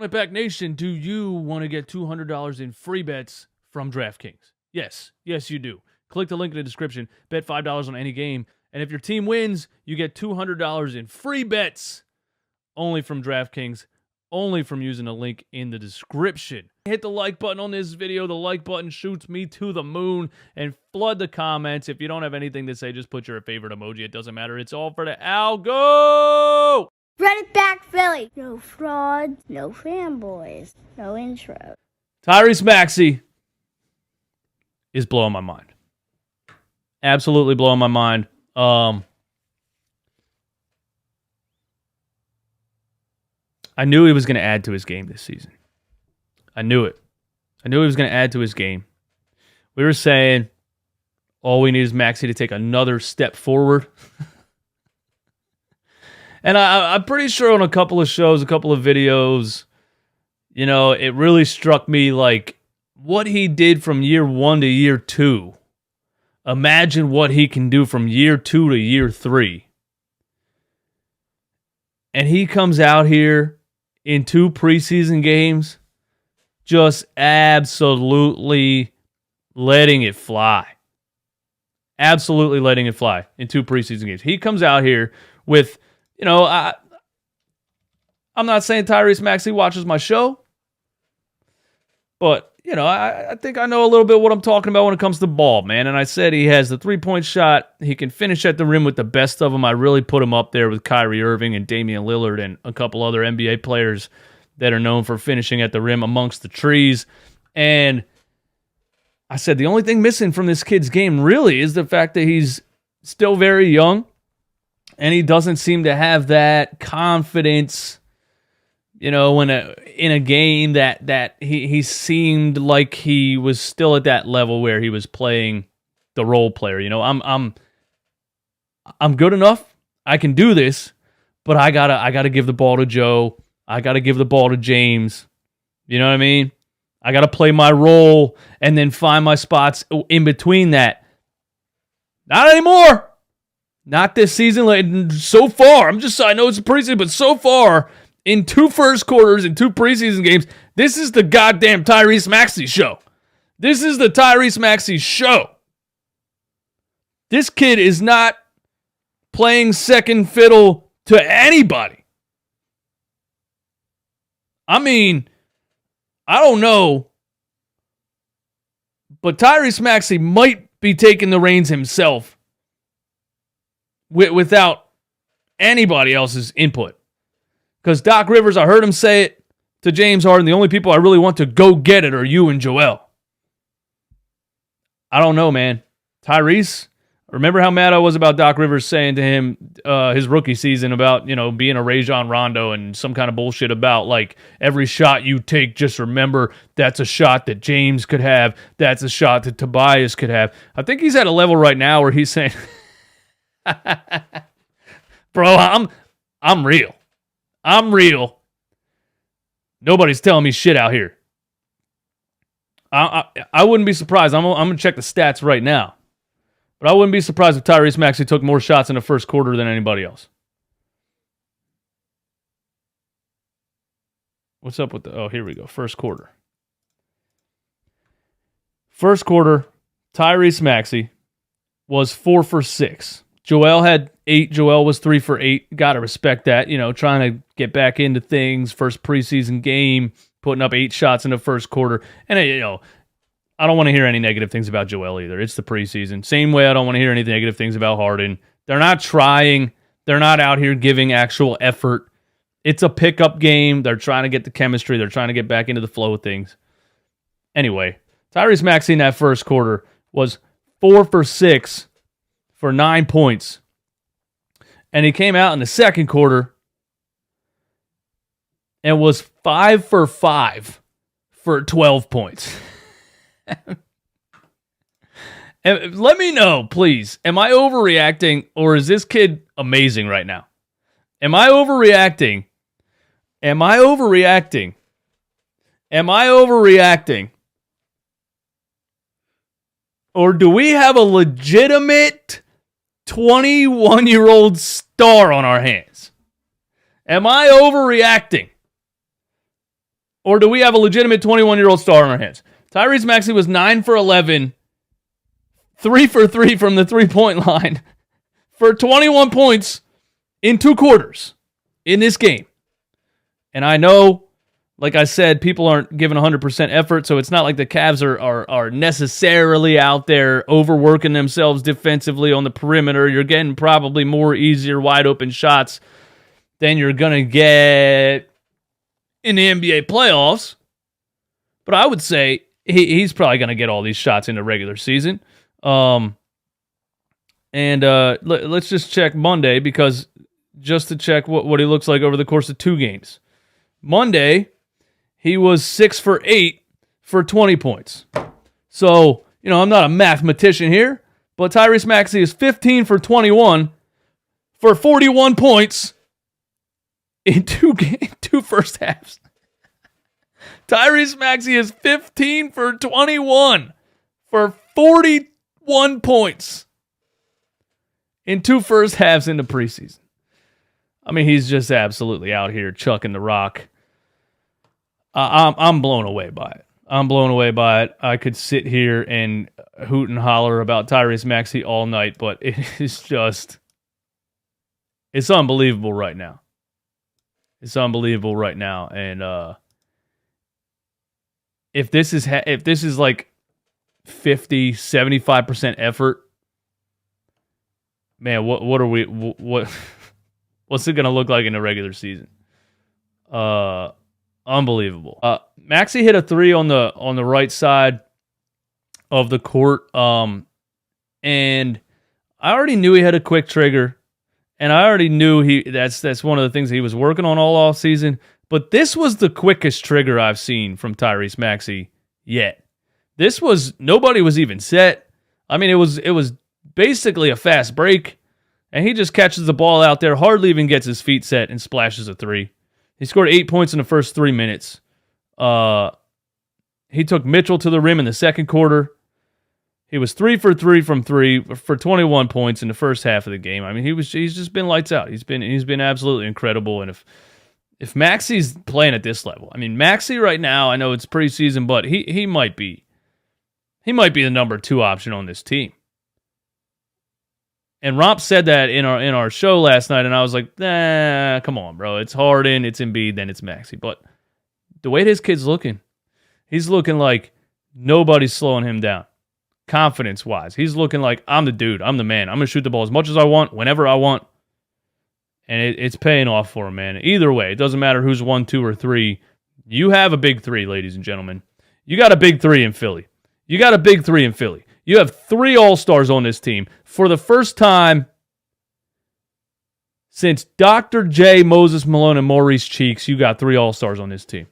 Back Nation, do you want to get $200 in free bets from DraftKings? Yes, you do. Click the link in the description, bet $5 on any game, and if your team wins, you get $200 in free bets only from DraftKings, only from using the link in the description. Hit the like button on this video. The like button shoots me to the moon, and flood the comments. If you don't have anything to say, just put your favorite emoji. It doesn't matter. It's all for the algo! Run it back, Philly. No frauds, no fanboys, no intro. Tyrese Maxey is blowing my mind. Absolutely blowing my mind. I knew he was going to add to his game this season. I knew it. I knew he was going to add to his game. We were saying all we need is Maxey to take another step forward. And I'm pretty sure on a couple of shows, a couple of videos, you know, it really struck me like what he did from year 1 to year 2. Imagine what he can do from year 2 to year 3. And he comes out here in 2 preseason games, just absolutely letting it fly. Absolutely letting it fly in 2 preseason games. He comes out here with, you know, I'm not saying Tyrese Maxey watches my show, but, you know, I think I know a little bit what I'm talking about when it comes to ball, man. And I said he has the 3-point shot. He can finish at the rim with the best of them. I really put him up there with Kyrie Irving and Damian Lillard and a couple other NBA players that are known for finishing at the rim amongst the trees. And I said the only thing missing from this kid's game really is the fact that he's still very young. And he doesn't seem to have that confidence, you know, in a game that he seemed like he was still at that level where he was playing the role player. You know, I'm good enough. I can do this, but I gotta give the ball to Joe. I gotta give the ball to James. You know what I mean? I gotta play my role and then find my spots in between that. Not anymore. Not this season. Like, so far, I know it's a preseason, but so far, in 2 first quarters and 2 preseason games, this is the goddamn Tyrese Maxey show. This is the Tyrese Maxey show. This kid is not playing second fiddle to anybody. I mean, I don't know, but Tyrese Maxey might be taking the reins himself without anybody else's input. Because Doc Rivers, I heard him say it to James Harden, the only people I really want to go get it are you and Joel. I don't know, man. Tyrese, remember how mad I was about Doc Rivers saying to him his rookie season about, you know, being a Rajon Rondo and some kind of bullshit about, like, every shot you take, just remember that's a shot that James could have. That's a shot that Tobias could have. I think he's at a level right now where he's saying, bro, I'm real. I'm real. Nobody's telling me shit out here. I wouldn't be surprised. I'm going to check the stats right now. But I wouldn't be surprised if Tyrese Maxey took more shots in the first quarter than anybody else. What's up with the... Oh, here we go. First quarter. First quarter, Tyrese Maxey was 4 for 6. Joel had 8. Joel was 3 for 8. Got to respect that. You know, trying to get back into things. First preseason game, putting up 8 shots in the first quarter. And, you know, I don't want to hear any negative things about Joel either. It's the preseason. Same way I don't want to hear any negative things about Harden. They're not trying. They're not out here giving actual effort. It's a pickup game. They're trying to get the chemistry. They're trying to get back into the flow of things. Anyway, Tyrese Maxey in that first quarter was 4 for 6 for 9 points. And he came out in the second quarter and was 5 for 5 for 12 points. And let me know, please. Am I overreacting, or is this kid amazing right now? Am I overreacting? Am I overreacting? Am I overreacting? Or do we have a legitimate 21-year-old star on our hands? Am I overreacting? Or do we have a legitimate 21-year-old star on our hands? Tyrese Maxey was 9 for 11, 3 for 3 from the three-point line for 21 points in 2 quarters in this game. And I know, like I said, people aren't giving 100% effort, so it's not like the Cavs are necessarily out there overworking themselves defensively on the perimeter. You're getting probably more easier, wide-open shots than you're going to get in the NBA playoffs. But I would say he's probably going to get all these shots in the regular season. Let's just check Monday, because just to check what he looks like over the course of 2 games. Monday, he was 6 for 8 for 20 points. So, I'm not a mathematician here, but Tyrese Maxey is 15 for 21 for 41 points in 2 first halves. Tyrese Maxey is 15 for 21 for 41 points in 2 first halves in the preseason. I mean, he's just absolutely out here chucking the rock. I'm blown away by it. I could sit here and hoot and holler about Tyrese Maxey all night, but it is just, it's unbelievable right now. And if this is like 50, 75% effort, man, what's it going to look like in the regular season? Unbelievable. Maxey hit a 3 on the right side of the court, and I already knew he had a quick trigger, and I already knew that's one of the things he was working on all off season. But this was the quickest trigger I've seen from Tyrese Maxey yet. Nobody was even set. I mean, it was basically a fast break, and he just catches the ball out there, hardly even gets his feet set, and splashes a 3. He scored 8 points in the first 3 minutes. He took Mitchell to the rim in the second quarter. He was 3 for 3 from 3 for 21 points in the first half of the game. I mean, he's just been lights out. He's been absolutely incredible. And if Maxey's playing at this level, I mean, Maxey right now, I know it's preseason, but he might be the number 2 option on this team. And Romp said that in our show last night, and I was like, nah, come on, bro. It's Harden, it's Embiid, then it's Maxey. But the way this kid's looking, he's looking like nobody's slowing him down, confidence-wise. He's looking like, I'm the dude. I'm the man. I'm going to shoot the ball as much as I want, whenever I want. And it's paying off for him, man. Either way, it doesn't matter who's 1, 2, or 3. You have a big 3, ladies and gentlemen. You got a big 3 in Philly. You have 3 All-Stars on this team. For the first time since Dr. J, Moses Malone, and Maurice Cheeks, you got 3 All-Stars on this team.